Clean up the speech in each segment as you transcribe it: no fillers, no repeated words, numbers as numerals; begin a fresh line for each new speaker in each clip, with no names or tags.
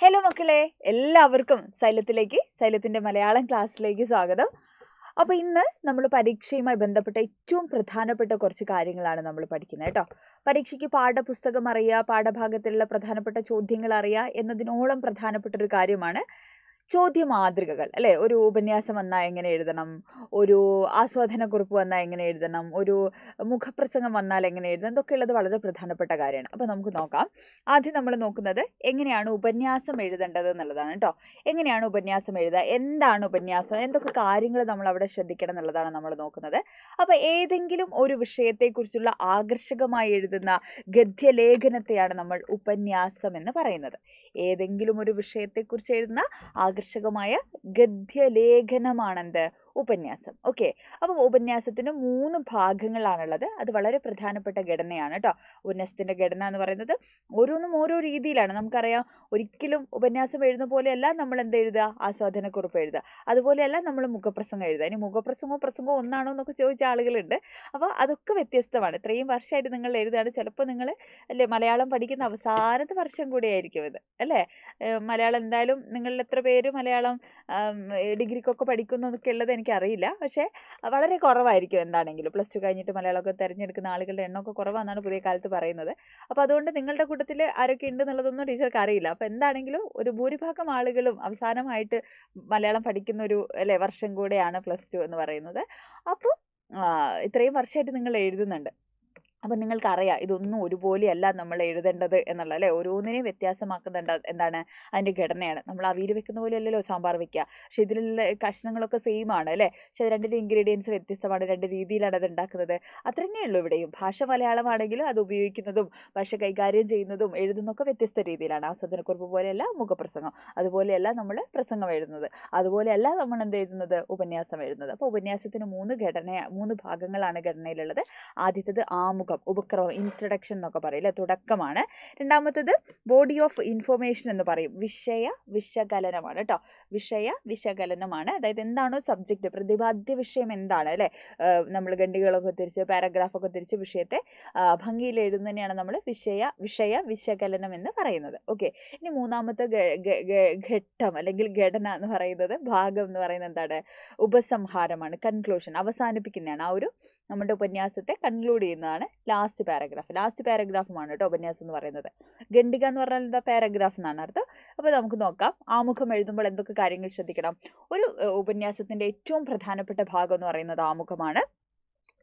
Hello മക്കളെ, എല്ലാവർക്കും സൈലത്തിൻ്റെ മലയാളം ക്ലാസ്സിലേക്ക് സ്വാഗതം. അപ്പോൾ ഇന്ന് നമ്മൾ പരീക്ഷയുമായി ബന്ധപ്പെട്ട ഏറ്റവും പ്രധാനപ്പെട്ട കുറച്ച് കാര്യങ്ങളാണ് നമ്മൾ പഠിക്കുന്നത് കേട്ടോ. പരീക്ഷയ്ക്ക് പാഠപുസ്തകം അറിയുക, പാഠഭാഗത്തിലുള്ള പ്രധാനപ്പെട്ട ചോദ്യങ്ങൾ അറിയുക എന്നതിനോളം പ്രധാനപ്പെട്ട ഒരു കാര്യമാണ് ചോദ്യ മാതൃകകൾ അല്ലേ. ഒരു ഉപന്യാസം വന്നാൽ എങ്ങനെ എഴുതണം, ഒരു ആസ്വാദനക്കുറിപ്പ് വന്നാൽ എങ്ങനെ എഴുതണം, ഒരു മുഖപ്രസംഗം വന്നാൽ എങ്ങനെ എഴുതണം, ഇതൊക്കെ ഉള്ളത് വളരെ പ്രധാനപ്പെട്ട കാര്യമാണ്. അപ്പോൾ നമുക്ക് നോക്കാം. ആദ്യം നമ്മൾ നോക്കുന്നത് എങ്ങനെയാണ് ഉപന്യാസം എഴുതേണ്ടത് എന്നുള്ളതാണ് കേട്ടോ. എങ്ങനെയാണ് ഉപന്യാസം എഴുതുക, എന്താണ് ഉപന്യാസം, എന്തൊക്കെ കാര്യങ്ങൾ നമ്മൾ അവിടെ ശ്രദ്ധിക്കണം എന്നുള്ളതാണ് നമ്മൾ നോക്കുന്നത്. അപ്പോൾ ഏതെങ്കിലും ഒരു വിഷയത്തെക്കുറിച്ചുള്ള ആകർഷകമായി എഴുതുന്ന ഗദ്യലേഖനത്തെയാണ് നമ്മൾ ഉപന്യാസം എന്ന് പറയുന്നത്. ഏതെങ്കിലും ഒരു വിഷയത്തെക്കുറിച്ച് എഴുതുന്ന ആകർഷകമായ ഗദ്യലേഖനമാണെന്ത് ഉപന്യാസം. ഓക്കെ, അപ്പോൾ ഉപന്യാസത്തിന് 3 ഭാഗങ്ങളാണുള്ളത്. അത് വളരെ പ്രധാനപ്പെട്ട ഘടനയാണ് കേട്ടോ. ഉപന്യാസത്തിൻ്റെ ഘടന എന്ന് പറയുന്നത് ഓരോന്നും ഓരോ രീതിയിലാണ്. നമുക്കറിയാം, ഒരിക്കലും ഉപന്യാസം എഴുതുന്ന പോലെയല്ല നമ്മൾ എന്ത് എഴുതുക, ആസ്വാദനക്കുറിപ്പ് എഴുതുക. അതുപോലെയല്ല നമ്മൾ മുഖപ്രസംഗം എഴുതുക. ഇനി പ്രസംഗവും ഒന്നാണോ എന്നൊക്കെ ചോദിച്ച ആളുകളുണ്ട്. അപ്പോൾ അതൊക്കെ വ്യത്യസ്തമാണ്. ഇത്രയും വർഷമായിട്ട് നിങ്ങൾ എഴുതുകയാണ്. ചിലപ്പോൾ നിങ്ങൾ അല്ലേ മലയാളം പഠിക്കുന്ന അവസാനത്തെ വർഷം കൂടെ ആയിരിക്കും ഇത് അല്ലേ. മലയാളം എന്തായാലും നിങ്ങളിൽ എത്ര പേര് മലയാളം ഡിഗ്രിക്കൊക്കെ പഠിക്കുന്നു എന്നൊക്കെ ഉള്ളത് എനിക്കറിയില്ല. പക്ഷേ വളരെ കുറവായിരിക്കും. എന്താണെങ്കിലും +2 കഴിഞ്ഞിട്ട് മലയാളമൊക്കെ തിരഞ്ഞെടുക്കുന്ന ആളുകളുടെ എണ്ണമൊക്കെ കുറവാണെന്നാണ് പുതിയ കാലത്ത് പറയുന്നത്. അപ്പോൾ അതുകൊണ്ട് നിങ്ങളുടെ കൂട്ടത്തിൽ ആരൊക്കെ ഉണ്ട് എന്നുള്ളതൊന്നും ടീച്ചർക്ക് അറിയില്ല. അപ്പോൾ എന്താണെങ്കിലും ഒരു ഭൂരിഭാഗം ആളുകളും അവസാനമായിട്ട് മലയാളം പഠിക്കുന്ന ഒരു അല്ലേ വർഷം കൂടെയാണ് +2 എന്ന് പറയുന്നത്. അപ്പോൾ ഇത്രയും വർഷമായിട്ട് നിങ്ങൾ എഴുതുന്നുണ്ട്. അപ്പം നിങ്ങൾക്കറിയാം ഇതൊന്നും ഒരുപോലെയല്ല നമ്മൾ എഴുതേണ്ടത് എന്നുള്ള അല്ലേ. ഓരോന്നിനെയും വ്യത്യാസമാക്കുന്നുണ്ട്. എന്താണ് അതിൻ്റെ ഘടനയാണ്. നമ്മൾ അവിയൽ വെക്കുന്ന പോലെ അല്ലല്ലോ സാമ്പാർ വെക്കുക. പക്ഷേ ഇതിലുള്ള കഷ്ണങ്ങളൊക്കെ സെയിം ആണ് അല്ലേ. പക്ഷേ രണ്ടിൻ്റെ ഇൻഗ്രീഡിയൻസ് വ്യത്യസ്തമാണ്. 2 രീതിയിലാണ് അത് ഉണ്ടാക്കുന്നത്. അത്ര തന്നെ ഉള്ളൂ ഇവിടെയും. ഭാഷ മലയാളമാണെങ്കിലും അത് ഉപയോഗിക്കുന്നതും ഭാഷ കൈകാര്യം ചെയ്യുന്നതും എഴുതുന്നതൊക്കെ വ്യത്യസ്ത രീതിയിലാണ്. ആസ്വാദനക്കുറിപ്പ് പോലെയല്ല മുഖപ്രസംഗം, അതുപോലെയല്ല നമ്മൾ പ്രസംഗം എഴുതുന്നത്, അതുപോലെയല്ല നമ്മൾ എന്ത് എഴുതുന്നത്, ഉപന്യാസം എഴുതുന്നത്. അപ്പോൾ ഉപന്യാസത്തിന് 3 ഭാഗങ്ങളാണ് ഘടനയിലുള്ളത്. ആദ്യത്തേത് ആമുഖം, ഉപക്രമം, ഇൻട്രഡക്ഷൻ എന്നൊക്കെ പറയും അല്ലേ, തുടക്കമാണ്. രണ്ടാമത്തേത് ബോഡി ഓഫ് ഇൻഫോർമേഷൻ എന്ന് പറയും, വിശകലനമാണ് കേട്ടോ. വിശകലനമാണ്. അതായത് എന്താണോ സബ്ജക്റ്റ്, പ്രതിപാദ്യ വിഷയം എന്താണ് അല്ലേ. നമ്മൾ ഖണ്ഡികകളൊക്കെ തിരിച്ച് പാരഗ്രാഫൊക്കെ തിരിച്ച് വിഷയത്തെ ഭംഗിയിൽ എഴുതുന്നതിനെയാണ് നമ്മൾ വിശകലനം എന്ന് പറയുന്നത്. ഓക്കെ, ഇനി മൂന്നാമത്തെ ഘട്ടം അല്ലെങ്കിൽ ഘടന എന്ന് പറയുന്നത്, ഭാഗം എന്ന് പറയുന്നത് എന്താണ്, ഉപസംഹാരമാണ്, കൺക്ലൂഷൻ, അവസാനിപ്പിക്കുന്നതാണ്. ആ ഒരു നമ്മുടെ ഉപന്യാസത്തെ കൺക്ലൂഡ് ചെയ്യുന്നതാണ് ലാസ്റ്റ് പാരഗ്രാഫുമാണ് കേട്ടോ ഉപന്യാസം എന്ന് പറയുന്നത്. ഖണ്ഡിക എന്ന് പറഞ്ഞാൽ എന്താ, പാരഗ്രാഫ് എന്നാണ് അർത്ഥം. അപ്പോൾ നമുക്ക് നോക്കാം. ആമുഖം എഴുതുമ്പോൾ എന്തൊക്കെ കാര്യങ്ങൾ ശ്രദ്ധിക്കണം. ഒരു ഉപന്യാസത്തിൻ്റെ ഏറ്റവും പ്രധാനപ്പെട്ട ഭാഗം എന്ന് പറയുന്നത് ആമുഖമാണ്.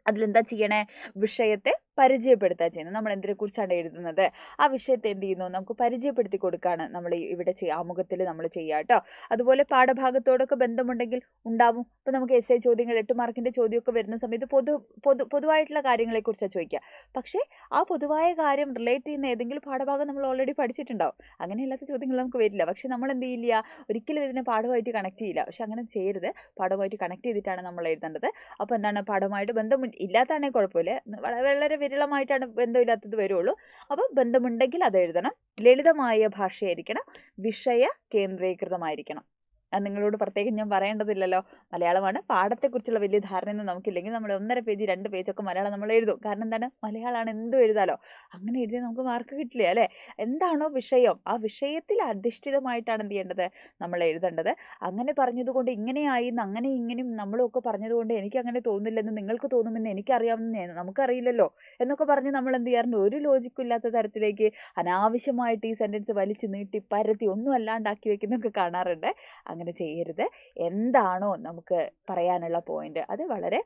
അതിലെന്താ ചെയ്യണേ, വിഷയത്തെ പരിചയപ്പെടുത്തുക ചെയ്യുന്നത്. നമ്മൾ എന്തിനെക്കുറിച്ചാണ് എഴുതുന്നത്, ആ വിഷയത്തെ എന്ത് ചെയ്യുന്നു, നമുക്ക് പരിചയപ്പെടുത്തി കൊടുക്കുകയാണ് നമ്മൾ ഇവിടെ ആമുഖത്തിൽ നമ്മൾ ചെയ്യുക കേട്ടോ. അതുപോലെ പാഠഭാഗത്തോടൊക്കെ ബന്ധമുണ്ടെങ്കിൽ ഉണ്ടാവും. ഇപ്പോൾ നമുക്ക് എസ്സേ ചോദ്യങ്ങൾ 8 മാർക്കിൻ്റെ ചോദ്യമൊക്കെ വരുന്ന സമയത്ത് പൊതുവായിട്ടുള്ള കാര്യങ്ങളെക്കുറിച്ചാണ് ചോദിക്കുക. പക്ഷേ ആ പൊതുവായ കാര്യം റിലേറ്റ് ചെയ്യുന്ന ഏതെങ്കിലും പാഠഭാഗം നമ്മൾ ഓൾറെഡി പഠിച്ചിട്ടുണ്ടാവും. അങ്ങനെയല്ലാത്ത ചോദ്യങ്ങൾ നമുക്ക് വരില്ല. പക്ഷേ നമ്മൾ എന്ത് ചെയ്യില്ല, ഒരിക്കലും ഇതിനെ പാഠമായിട്ട് കണക്ട് ചെയ്യില്ല. പക്ഷെ അങ്ങനെ ചെയ്യരുത്. പാഠമായിട്ട് കണക്ട് ചെയ്തിട്ടാണ് നമ്മൾ എഴുതേണ്ടത്. അപ്പോൾ എന്താണ്, പാഠമായിട്ട് ബന്ധം ഇല്ലാത്തതാണെങ്കിൽ കുഴപ്പമില്ല. വളരെ വിരളമായിട്ടാണ് ബന്ധമില്ലാത്തത് വരുള്ളൂ. അപ്പോൾ ബന്ധമുണ്ടെങ്കിൽ അത് എഴുതണം. ലളിതമായ ഭാഷയായിരിക്കണം, വിഷയ കേന്ദ്രീകൃതമായിരിക്കണം. അത് നിങ്ങളോട് പ്രത്യേകം ഞാൻ പറയേണ്ടതില്ലല്ലോ. മലയാളമാണ്. പാഠത്തെക്കുറിച്ചുള്ള വലിയ ധാരണയൊന്നും നമുക്കില്ലെങ്കിൽ നമ്മൾ 1.5 പേജ് 2 പേജൊക്കെ മലയാളം നമ്മൾ എഴുതും. കാരണം എന്താണ്, മലയാളമാണ്, എന്തും എഴുതാലോ. അങ്ങനെ എഴുതി നമുക്ക് മാർക്ക് കിട്ടില്ല അല്ലേ. എന്താണോ വിഷയം, ആ വിഷയത്തിൽ അധിഷ്ഠിതമായിട്ടാണ് എന്ത് ചെയ്യേണ്ടത്, നമ്മൾ എഴുതേണ്ടത്. അങ്ങനെ പറഞ്ഞതുകൊണ്ട് ഇങ്ങനെയായി അങ്ങനെ ഇങ്ങനെയും നമ്മളൊക്കെ പറഞ്ഞതുകൊണ്ട് എനിക്ക് അങ്ങനെ തോന്നില്ലെന്ന് നിങ്ങൾക്ക് തോന്നുമെന്ന് എനിക്കറിയാമെന്ന് നമുക്കറിയില്ലല്ലോ എന്നൊക്കെ പറഞ്ഞ് നമ്മൾ എന്ത് ചെയ്യാറുണ്ട്, ഒരു ലോജിക്കും ഇല്ലാത്ത തരത്തിലേക്ക് അനാവശ്യമായിട്ട് ഈ സെൻറ്റൻസ് വലിച്ചു നീട്ടി പരത്തി ഒന്നും അല്ലാണ്ടാക്കി വെക്കുന്നൊക്കെ കാണാറുണ്ട്. അങ്ങനെ ചെയ്യരുത്. എന്താണോ നമുക്ക് പറയാനുള്ള പോയിന്റ് അത് വളരെ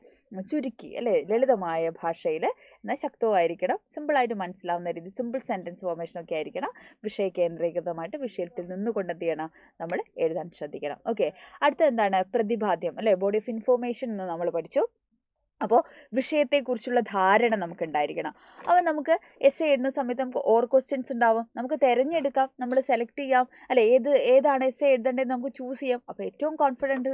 ചുരുക്കി അല്ലേ, ലളിതമായ ഭാഷയിൽ എന്നാൽ ശക്തമായിരിക്കണം, സിമ്പിളായിട്ട് മനസ്സിലാവുന്ന രീതി, സിമ്പിൾ സെൻറ്റൻസ് ഫോർമേഷനൊക്കെ ആയിരിക്കണം. വിഷയ കേന്ദ്രീകൃതമായിട്ട് വിഷയത്തിൽ നിന്നുകൊണ്ട് എന്ത് ചെയ്യണം, നമ്മൾ എഴുതാൻ ശ്രദ്ധിക്കണം. ഓക്കെ, അടുത്ത എന്താണ്, പ്രതിപാദ്യം അല്ലേ, ബോഡി ഓഫ് ഇൻഫോർമേഷൻ എന്ന് നമ്മൾ പഠിച്ചു. അപ്പോൾ വിഷയത്തെക്കുറിച്ചുള്ള ധാരണ നമുക്ക് ഉണ്ടായിരിക്കണം. അപ്പോൾ നമുക്ക് എസ്സേ എഴുതുന്ന സമയത്ത് നമുക്ക് ക്വസ്റ്റ്യൻസ് ഉണ്ടാവും. നമുക്ക് തിരഞ്ഞെടുക്കാം, നമ്മൾ സെലക്ട് ചെയ്യാം അല്ലേ, ഏതാണ് എസ്സേ എഴുതേണ്ടതെന്ന് നമുക്ക് ചൂസ് ചെയ്യാം. അപ്പോൾ ഏറ്റവും കോൺഫിഡൻ്റ്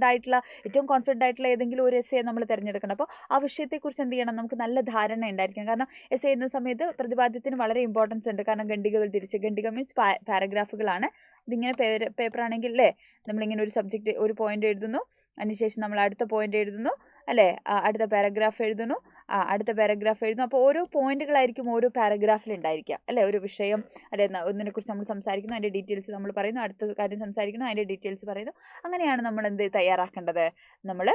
ആയിട്ടുള്ള ഏതെങ്കിലും ഒരു എസ്സേ നമ്മൾ തിരഞ്ഞെടുക്കണം. അപ്പോൾ ആ വിഷയത്തെക്കുറിച്ച് എന്ത് ചെയ്യണം, നമുക്ക് നല്ല ധാരണ ഉണ്ടായിരിക്കണം. കാരണം എസ്സേ എഴുതുന്ന സമയത്ത് പ്രതിപാദ്യത്തിന് വളരെ ഇമ്പോർട്ടൻസ് ഉണ്ട്. കാരണം ഖണ്ഡിക മീൻസ് പാരഗ്രാഫുകളാണ്. ഇതിങ്ങനെ പേപ്പറാണെങ്കിൽ അല്ലേ, നമ്മളിങ്ങനെ ഒരു സബ്ജക്റ്റ് ഒരു പോയിന്റ് എഴുതുന്നു, അതിനുശേഷം നമ്മൾ അടുത്ത പോയിന്റ് എഴുതുന്നു അല്ലേ, അടുത്ത പാരഗ്രാഫ് എഴുതുന്നു, അടുത്ത പാരഗ്രാഫ് എഴുതുന്നു. അപ്പോൾ ഓരോ പോയിന്റുകളായിരിക്കും ഓരോ പാരഗ്രാഫിൽ ഉണ്ടായിരിക്കുക അല്ലേ. ഒരു വിഷയം അല്ലെ ഒന്നിനെക്കുറിച്ച് നമ്മൾ സംസാരിക്കുന്നു, അതിൻ്റെ ഡീറ്റെയിൽസ് നമ്മൾ പറയുന്നു, അടുത്ത കാര്യം സംസാരിക്കുന്നു, അതിൻ്റെ ഡീറ്റെയിൽസ് പറയുന്നു. അങ്ങനെയാണ് നമ്മൾ എന്ത് തയ്യാറാക്കേണ്ടത്, നമ്മൾ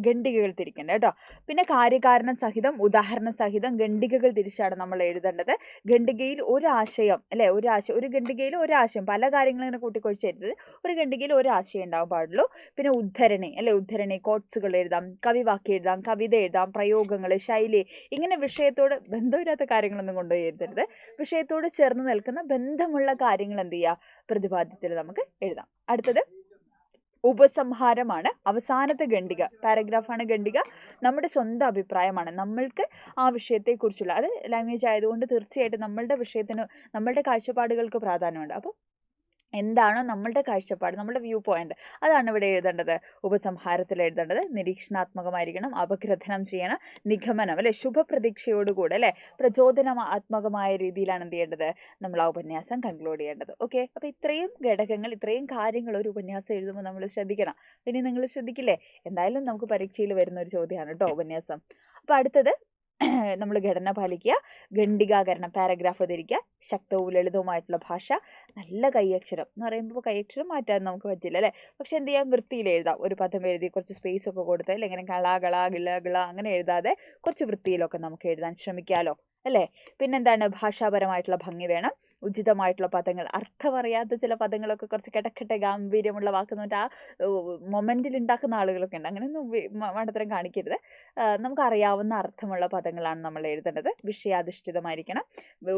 ഖണ്ഡികകൾ തിരിക്കേണ്ടത് കേട്ടോ. പിന്നെ കാര്യകാരണം സഹിതം ഉദാഹരണ സഹിതം ഖണ്ഡികകൾ തിരിച്ചാണ് നമ്മൾ എഴുതേണ്ടത്. ഖണ്ഡികയിൽ ഒരാശയം അല്ലേ, ഒരു ഖണ്ഡികയിൽ ഒരാശയം, പല കാര്യങ്ങളും ഇങ്ങനെ കൂട്ടിക്കൊഴിച്ച് എഴുതരുത്. ഒരു ഖണ്ഡികയിൽ ഒരാശയം ഉണ്ടാവാൻ പാടുള്ളൂ. പിന്നെ ഉദ്ധരണി അല്ലെ, ഉദ്ധരണി കോട്ട്സുകൾ എഴുതാം, കവിവാക്യം എഴുതാം, കവിത എഴുതാം, പ്രയോഗങ്ങൾ, ശൈലി, ഇങ്ങനെ വിഷയത്തോട് ബന്ധമില്ലാത്ത കാര്യങ്ങളൊന്നും കൊണ്ടുപോയി എഴുതരുത്. വിഷയത്തോട് ചേർന്ന് നിൽക്കുന്ന ബന്ധമുള്ള കാര്യങ്ങൾ എന്ത് ചെയ്യുക, പ്രതിപാദ്യത്തിൽ നമുക്ക് എഴുതാം. അടുത്തത് ഉപസംഹാരമാണ്. അവസാനത്തെ ഖണ്ഡിക പാരഗ്രാഫാണ് ഖണ്ഡിക. നമ്മുടെ സ്വന്തം അഭിപ്രായമാണ്, നമ്മൾക്ക് ആ വിഷയത്തെക്കുറിച്ചുള്ള, അത് ലാംഗ്വേജ് ആയതുകൊണ്ട് തീർച്ചയായിട്ടും നമ്മളുടെ വിഷയത്തിന് നമ്മളുടെ കാഴ്ചപ്പാടുകൾക്ക് പ്രാധാന്യമുണ്ട്. അപ്പോൾ എന്താണോ നമ്മളുടെ കാഴ്ചപ്പാട്, നമ്മുടെ വ്യൂ പോയിന്റ്, അതാണ് ഇവിടെ എഴുതേണ്ടത്. ഉപസംഹാരത്തിൽ എഴുതേണ്ടത് നിരീക്ഷണാത്മകമായിരിക്കണം, അപഗ്രഥനം ചെയ്യണം, നിഗമനം അല്ലെ, ശുഭപ്രതീക്ഷയോടുകൂടെ അല്ലെ, പ്രചോദനാത്മകമായ രീതിയിലാണ് എന്ത് ചെയ്യേണ്ടത്, നമ്മൾ ആ ഉപന്യാസം കൺക്ലൂഡ് ചെയ്യേണ്ടത്. ഓക്കെ, അപ്പോൾ ഇത്രയും ഘടകങ്ങൾ, ഇത്രയും കാര്യങ്ങൾ ഒരു ഉപന്യാസം എഴുതുമ്പോൾ നമ്മൾ ശ്രദ്ധിക്കണം. ഇനി നിങ്ങൾ ശ്രദ്ധിക്കില്ലേ, എന്തായാലും നമുക്ക് പരീക്ഷയിൽ വരുന്ന ഒരു ചോദ്യമാണ് കേട്ടോ ഉപന്യാസം. അപ്പോൾ അടുത്തത് നമ്മൾ ഘടന പാലിക്കുക, ഖണ്ഡികാകരണം പാരഗ്രാഫ് ധരിക്കുക, ശക്തവും ലളിതവുമായിട്ടുള്ള ഭാഷ, നല്ല കൈയക്ഷരം എന്ന് പറയുമ്പോൾ കൈയക്ഷരം മാറ്റാൻ നമുക്ക് പറ്റില്ല അല്ലേ, പക്ഷെ എന്ത് ചെയ്യാം, വൃത്തിയിൽ എഴുതാം. ഒരു പദം എഴുതി കുറച്ച് സ്പേസ് ഒക്കെ കൊടുത്ത് അല്ലെങ്കിൽ ഇങ്ങനെ കള കള ഗിള ഗിള അങ്ങനെ എഴുതാതെ കുറച്ച് വൃത്തിയിലൊക്കെ നമുക്ക് എഴുതാൻ ശ്രമിക്കാമല്ലോ അല്ലേ. പിന്നെന്താണ്, ഭാഷാപരമായിട്ടുള്ള ഭംഗി വേണം, ഉചിതമായിട്ടുള്ള പദങ്ങൾ, അർത്ഥമറിയാത്ത ചില പദങ്ങളൊക്കെ കുറച്ച് കിടക്കട്ടെ ഗാംഭീര്യമുള്ള വാക്കെന്ന് പറഞ്ഞാൽ ആ മൊമെൻറ്റിൽ ഉണ്ടാക്കുന്ന ആളുകളൊക്കെ ഉണ്ട്, അങ്ങനെയൊന്നും മണ്ടത്തരം കാണിക്കരുത്. നമുക്കറിയാവുന്ന അർത്ഥമുള്ള പദങ്ങളാണ് നമ്മൾ എഴുതേണ്ടത്. വിഷയാധിഷ്ഠിതമായിരിക്കണം,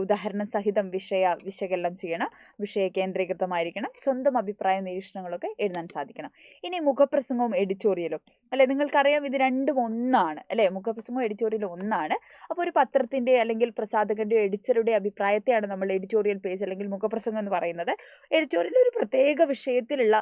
ഉദാഹരണ സഹിതം വിശകലനം ചെയ്യണം, വിഷയ കേന്ദ്രീകൃതമായിരിക്കണം, സ്വന്തം അഭിപ്രായ നിരീക്ഷണങ്ങളൊക്കെ എഴുതാൻ സാധിക്കണം. ഇനി മുഖപ്രസംഗവും എഡിറ്റോറിയലും അല്ലെ, നിങ്ങൾക്കറിയാം ഇത് രണ്ടും ഒന്നാണ് അല്ലേ, മുഖപ്രസംഗവും എഡിറ്റോറിയലും ഒന്നാണ്. അപ്പോൾ ഒരു പത്രത്തിൻ്റെ അല്ലെങ്കിൽ പ്രസാധകൻ്റെയോ എഡിറ്ററുടെ അഭിപ്രായത്തെയാണ് നമ്മൾ എഡിറ്റോറിയൽ പേജ് അല്ലെങ്കിൽ മുഖപ്രസംഗം എന്ന് പറയുന്നത്. എഡിറ്റോറിയൽ ഒരു പ്രത്യേക വിഷയത്തിലുള്ള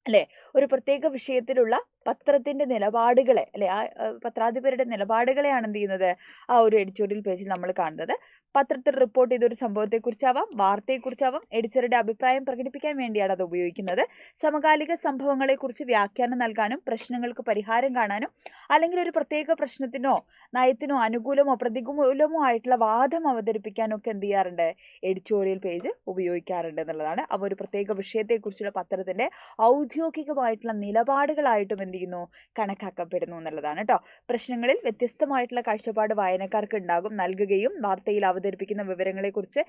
അല്ലേ, ഒരു പ്രത്യേക വിഷയത്തിലുള്ള പത്രത്തിൻ്റെ നിലപാടുകളെ അല്ലെ, ആ പത്രാധിപരുടെ നിലപാടുകളെയാണ് എന്ത് ചെയ്യുന്നത്, ആ ഒരു എഡിറ്റോറിയൽ പേജിൽ നമ്മൾ കാണുന്നത്. പത്രത്തിൽ റിപ്പോർട്ട് ചെയ്തൊരു സംഭവത്തെക്കുറിച്ചാവാം, വാർത്തയെക്കുറിച്ചാവാം, എഡിറ്ററുടെ അഭിപ്രായം പ്രകടിപ്പിക്കാൻ വേണ്ടിയാണ് അത് ഉപയോഗിക്കുന്നത്. സമകാലിക സംഭവങ്ങളെക്കുറിച്ച് വ്യാഖ്യാനം നൽകാനും പ്രശ്നങ്ങൾക്ക് പരിഹാരം കാണാനും അല്ലെങ്കിൽ ഒരു പ്രത്യേക പ്രശ്നത്തിനോ നയത്തിനോ അനുകൂലമോ പ്രതികൂലമോ ആയിട്ടുള്ള വാദം അവതരിപ്പിക്കാനും ഒക്കെ എന്ത് ചെയ്യാറുണ്ട്, എഡിറ്റോറിയൽ പേജ് ഉപയോഗിക്കാറുണ്ട് എന്നുള്ളതാണ്. അപ്പോൾ ഒരു പ്രത്യേക വിഷയത്തെക്കുറിച്ചുള്ള പത്രത്തിൻ്റെ ഔദ്യോഗികമായിട്ടുള്ള നിലപാടുകളായിട്ടും എന്ത് ചെയ്യുന്നു, കണക്കാക്കപ്പെടുന്നു എന്നുള്ളതാണ് കേട്ടോ. പ്രശ്നങ്ങളിൽ വ്യത്യസ്തമായിട്ടുള്ള കാഴ്ചപ്പാട് വായനക്കാർക്ക് ഉണ്ടാകും, നൽകുകയും വാർത്തയിൽ അവതരിപ്പിക്കുന്ന വിവരങ്ങളെക്കുറിച്ച്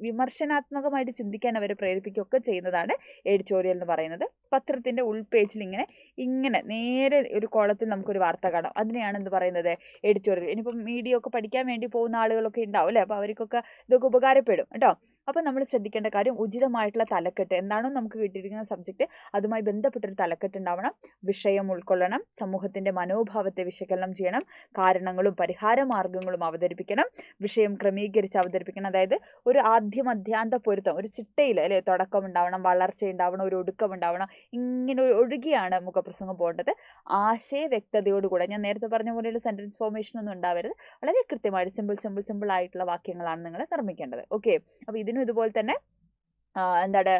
വിമർശനാത്മകമായിട്ട് ചിന്തിക്കാൻ അവരെ പ്രേരിപ്പിക്കുകയൊക്കെ ചെയ്യുന്നതാണ് എഡിറ്റോറിയൽ എന്ന് പറയുന്നത്. പത്രത്തിൻ്റെ ഉൾപേജിൽ ഇങ്ങനെ നേരെ ഒരു കോളത്തിൽ നമുക്കൊരു വാർത്ത കാണാം, അതിനെയാണ് എന്ത് പറയുന്നത്, എഡിറ്റോറിയൽ. ഇനിയിപ്പം മീഡിയ ഒക്കെ പഠിക്കാൻ വേണ്ടി പോകുന്ന ആളുകളൊക്കെ ഉണ്ടാവും അല്ലേ, അപ്പോൾ അവർക്കൊക്കെ ഇതൊക്കെ ഉപകാരപ്പെടും കേട്ടോ. അപ്പോൾ നമ്മൾ ശ്രദ്ധിക്കേണ്ട കാര്യം, ഉചിതമായിട്ടുള്ള തലക്കെട്ട്, എന്താണോ നമുക്ക് കിട്ടിയിരിക്കുന്ന സബ്ജക്റ്റ് അതുമായി ബന്ധപ്പെട്ടൊരു തലക്കെട്ട് ഉണ്ടാവണം, വിഷയം ഉൾക്കൊള്ളണം, സമൂഹത്തിൻ്റെ മനോഭാവത്തെ വിശകലനം ചെയ്യണം, കാരണങ്ങളും പരിഹാര മാർഗങ്ങളും അവതരിപ്പിക്കണം, വിഷയം ക്രമീകരിച്ച് അവതരിപ്പിക്കണം. അതായത് ഒരു ആദ്യ മധ്യാന്ത പൊരുത്തം, ഒരു ചിട്ടയിൽ അല്ലെ, തുടക്കം ഉണ്ടാവണം, വളർച്ച ഉണ്ടാവണം, ഒരു ഒടുക്കം ഉണ്ടാവണം, ഇങ്ങനെ ഒഴുകിയാണ് മുഖപ്രസംഗം പോകേണ്ടത്. ആശയ വ്യക്തതയോടുകൂടെ, ഞാൻ നേരത്തെ പറഞ്ഞ പോലെയുള്ള സെൻറ്റൻസ് ഫോർമേഷൻ ഒന്നും ഉണ്ടാവരുത്, വളരെ കൃത്യമായിട്ട് സിമ്പിൾ ആയിട്ടുള്ള വാക്യങ്ങളാണ് നിങ്ങൾ നിർമ്മിക്കേണ്ടത്. ഓക്കെ, അപ്പോൾ ഇതിനും ഇതുപോലെ തന്നെ എന്താണ്,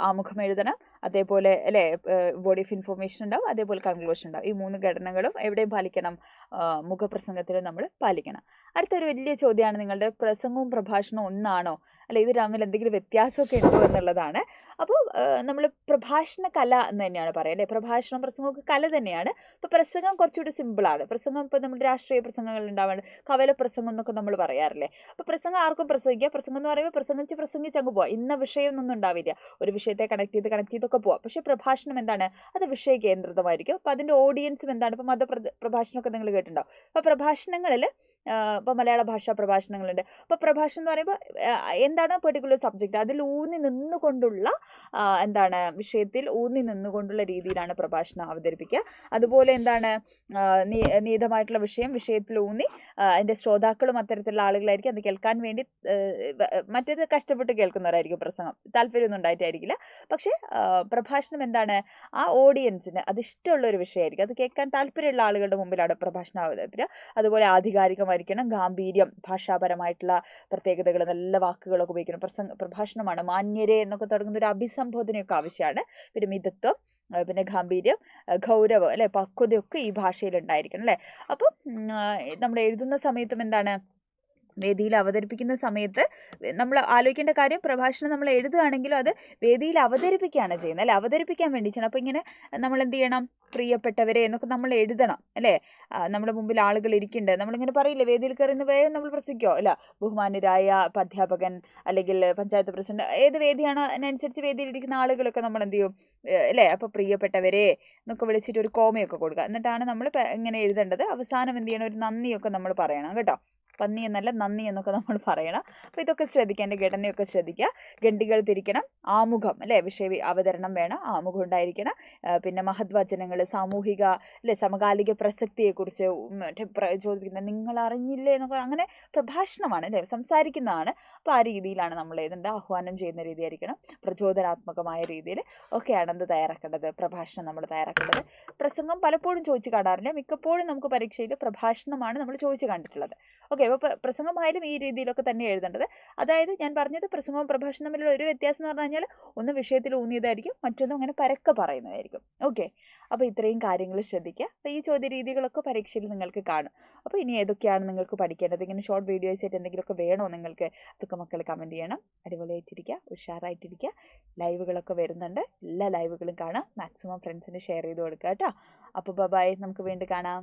ആമുഖം എഴുതണം, അതേപോലെ അല്ലേ ബോഡി ഓഫ് ഇൻഫോർമേഷൻ ഉണ്ടാവും, അതേപോലെ കൺക്ലൂഷൻ ഉണ്ടാവും. ഈ 3 ഘടനകളും എവിടെയും പാലിക്കണം, മുഖപ്രസംഗത്തിൽ നമ്മൾ പാലിക്കണം. അടുത്തൊരു വലിയ ചോദ്യമാണ്, നിങ്ങളുടെ പ്രസംഗവും പ്രഭാഷണവും ഒന്നാണോ അല്ലെ, ഇത് തമ്മിൽ എന്തെങ്കിലും വ്യത്യാസമൊക്കെ ഉണ്ടോ എന്നുള്ളതാണ്. അപ്പോൾ നമ്മൾ പ്രഭാഷണ കല എന്ന് തന്നെയാണ് പറയുക അല്ലേ, പ്രഭാഷണം പ്രസംഗമൊക്കെ കല തന്നെയാണ്. ഇപ്പോൾ പ്രസംഗം കുറച്ചുകൂടി സിമ്പിളാണ്. പ്രസംഗം ഇപ്പോൾ നമ്മുടെ രാഷ്ട്രീയ പ്രസംഗങ്ങൾ ഉണ്ടാവാണ്, കവല പ്രസംഗം എന്നൊക്കെ നമ്മൾ പറയാറില്ലേ. അപ്പോൾ പ്രസംഗം ആർക്കും പ്രസംഗിക്കുക, പ്രസംഗം എന്ന് പറയുമ്പോൾ പ്രസംഗിച്ച് അങ്ങ് പോവാം, ഇന്ന വിഷയം ഒന്നും ഉണ്ടാവില്ല, ഒരു വിഷയത്തെ കണക്ട് ചെയ്തൊക്കെ പോവാം. പക്ഷേ പ്രഭാഷണം എന്താണ്, അത് വിഷയ കേന്ദ്രിതമായിരിക്കും. അപ്പോൾ അതിൻ്റെ ഓഡിയൻസും എന്താണ്, ഇപ്പോൾ പ്രഭാഷണമൊക്കെ നിങ്ങൾ കേട്ടിട്ടുണ്ടാവും. അപ്പോൾ പ്രഭാഷണങ്ങളിൽ ഇപ്പോൾ മലയാള ഭാഷാ പ്രഭാഷണങ്ങളുണ്ട്. അപ്പോൾ പ്രഭാഷണം എന്ന് പറയുമ്പോൾ എന്താണ് പെർട്ടിക്കുലർ സബ്ജക്റ്റ്, അതിൽ ഊന്നി നിന്നുകൊണ്ടുള്ള എന്താണ്, വിഷയത്തിൽ ഊന്നി നിന്നുകൊണ്ടുള്ള രീതിയിലാണ് പ്രഭാഷണം അവതരിപ്പിക്കുക. അതുപോലെ എന്താണ്, നീതമായിട്ടുള്ള വിഷയത്തിൽ ഊന്നി അതിൻ്റെ ശ്രോതാക്കളും അത്തരത്തിലുള്ള ആളുകളായിരിക്കും, അത് കേൾക്കാൻ വേണ്ടി മറ്റേത് കഷ്ടപ്പെട്ട് കേൾക്കുന്നവരായിരിക്കും, പ്രസംഗം താല്പര്യമൊന്നും ഉണ്ടായിട്ടായിരിക്കില്ല. പക്ഷേ പ്രഭാഷണം എന്താണ്, ആ ഓഡിയൻസിന് അത് ഇഷ്ടമുള്ള ഒരു വിഷയമായിരിക്കും, അത് കേൾക്കാൻ താല്പര്യമുള്ള ആളുകളുടെ മുമ്പിലാണ് പ്രഭാഷണം അവതരിപ്പിക്കുക. അതുപോലെ ആധികാരികമായിരിക്കണം, ഗാംഭീര്യം, ഭാഷാപരമായിട്ടുള്ള പ്രത്യേകതകൾ, നല്ല വാക്കുകളൊക്കെ ഉപയോഗിക്കണം. പ്രഭാഷണമാണ്, മാന്യരെ എന്നൊക്കെ തുടങ്ങുന്ന ഒരു അഭിസംബോധനയൊക്കെ ആവശ്യമാണ്. പിന്നെ മിതത്വം, പിന്നെ ഗാംഭീര്യം, ഗൗരവം അല്ലെ, പക്വതയൊക്കെ ഈ ഭാഷയിൽ ഉണ്ടായിരിക്കണം അല്ലേ. അപ്പം നമ്മൾ എഴുതുന്ന സമയത്തും എന്താണ്, വേദിയിൽ അവതരിപ്പിക്കുന്ന സമയത്ത് നമ്മൾ ആലോചിക്കേണ്ട കാര്യം, പ്രഭാഷണം നമ്മൾ എഴുതുകയാണെങ്കിലും അത് വേദിയിൽ അവതരിപ്പിക്കുകയാണ് ചെയ്യുന്നത് അല്ലെ, അവതരിപ്പിക്കാൻ വേണ്ടി ചെയ്യണം. അപ്പോൾ ഇങ്ങനെ നമ്മൾ എന്ത് ചെയ്യണം, പ്രിയപ്പെട്ടവരെ എന്നൊക്കെ നമ്മൾ എഴുതണം അല്ലേ. നമ്മുടെ മുമ്പിൽ ആളുകൾ ഇരിക്കുന്നുണ്ട്, നമ്മളിങ്ങനെ പറയില്ലേ, വേദിയിൽ കയറുന്ന വേഗം നമ്മൾ പ്രസംഗിക്കോ അല്ല, ബഹുമാന്യരായ അധ്യാപകൻ അല്ലെങ്കിൽ പഞ്ചായത്ത് പ്രസിഡന്റ്, ഏത് വേദിയാണോ അതിനനുസരിച്ച് വേദിയിലിരിക്കുന്ന ആളുകളൊക്കെ നമ്മൾ എന്ത് ചെയ്യും അല്ലേ. അപ്പോൾ പ്രിയപ്പെട്ടവരെ എന്നൊക്കെ വിളിച്ചിട്ട് ഒരു കോമയൊക്കെ കൊടുക്കുക. എന്നിട്ടാണ് നമ്മൾ ഇങ്ങനെ എഴുതേണ്ടത്. അവസാനം എന്ത് ചെയ്യണം, ഒരു നന്ദിയൊക്കെ നമ്മൾ പറയണം കേട്ടോ. പന്നി എന്നല്ല, നന്ദി എന്നൊക്കെ നമ്മൾ പറയണം. അപ്പോൾ ഇതൊക്കെ ശ്രദ്ധിക്കുക, എൻ്റെ ഘടനയൊക്കെ ശ്രദ്ധിക്കുക. ഗണ്ടികൾ തിരിക്കണം, ആമുഖം അല്ലേ, വിഷയ അവതരണം വേണം, ആമുഖം ഉണ്ടായിരിക്കണം. പിന്നെ മഹത്വചനങ്ങൾ, സാമൂഹിക അല്ലെ, സമകാലിക പ്രസക്തിയെക്കുറിച്ച് ചോദിക്കുന്നത്, നിങ്ങൾ അറിഞ്ഞില്ലേ എന്നൊക്കെ, അങ്ങനെ പ്രഭാഷണമാണ് അല്ലേ, സംസാരിക്കുന്നതാണ്. അപ്പോൾ ആ രീതിയിലാണ് നമ്മൾ എഴുതേണ്ടത്. ആഹ്വാനം ചെയ്യുന്ന രീതിയായിരിക്കണം, പ്രചോദനാത്മകമായ രീതിയിൽ ഒക്കെയാണ് എന്ത് തയ്യാറാക്കേണ്ടത്, പ്രഭാഷണം നമ്മൾ തയ്യാറാക്കേണ്ടത്. പ്രസംഗം പലപ്പോഴും ചോദിച്ച് കാണാറില്ല, മിക്കപ്പോഴും നമുക്ക് പരീക്ഷയിൽ പ്രഭാഷണമാണ് നമ്മൾ ചോദിച്ച് കണ്ടിട്ടുള്ളത്. ഓക്കെ, അപ്പോൾ പ്രസംഗമായാലും ഈ രീതിയിലൊക്കെ തന്നെ എഴുതേണ്ടത്. അതായത് ഞാൻ പറഞ്ഞത് പ്രസംഗവും പ്രഭാഷണം തമ്മിലുള്ള ഒരു വ്യത്യാസം എന്ന് പറഞ്ഞു കഴിഞ്ഞാൽ, ഒന്ന് വിഷയത്തിൽ ഊന്നിയതായിരിക്കും, മറ്റൊന്നും അങ്ങനെ പരക്കെ പറയുന്നതായിരിക്കും. ഓക്കെ, അപ്പോൾ ഇത്രയും കാര്യങ്ങൾ ശ്രദ്ധിക്കുക. അപ്പോൾ ഈ ചോദ്യ രീതികളൊക്കെ പരീക്ഷയിൽ നിങ്ങൾക്ക് കാണും. അപ്പോൾ ഇനി ഏതൊക്കെയാണ് നിങ്ങൾക്ക് പഠിക്കേണ്ടത്, ഇങ്ങനെ ഷോർട്ട് വീഡിയോസ് ആയിട്ട് എന്തെങ്കിലുമൊക്കെ വേണോ നിങ്ങൾക്ക്, അതൊക്കെ മക്കൾ കമൻറ്റ് ചെയ്യണം. അടിപൊളിയായിട്ടിരിക്കുക, ഉഷാറായിട്ടിരിക്കുക. ലൈവുകളൊക്കെ വരുന്നുണ്ട്, എല്ലാ ലൈവുകളും കാണാം. മാക്സിമം ഫ്രണ്ട്സിന് ഷെയർ ചെയ്ത് കൊടുക്കുക കേട്ടോ. അപ്പോൾ ബൈ, നമുക്ക് വീണ്ടും കാണാം.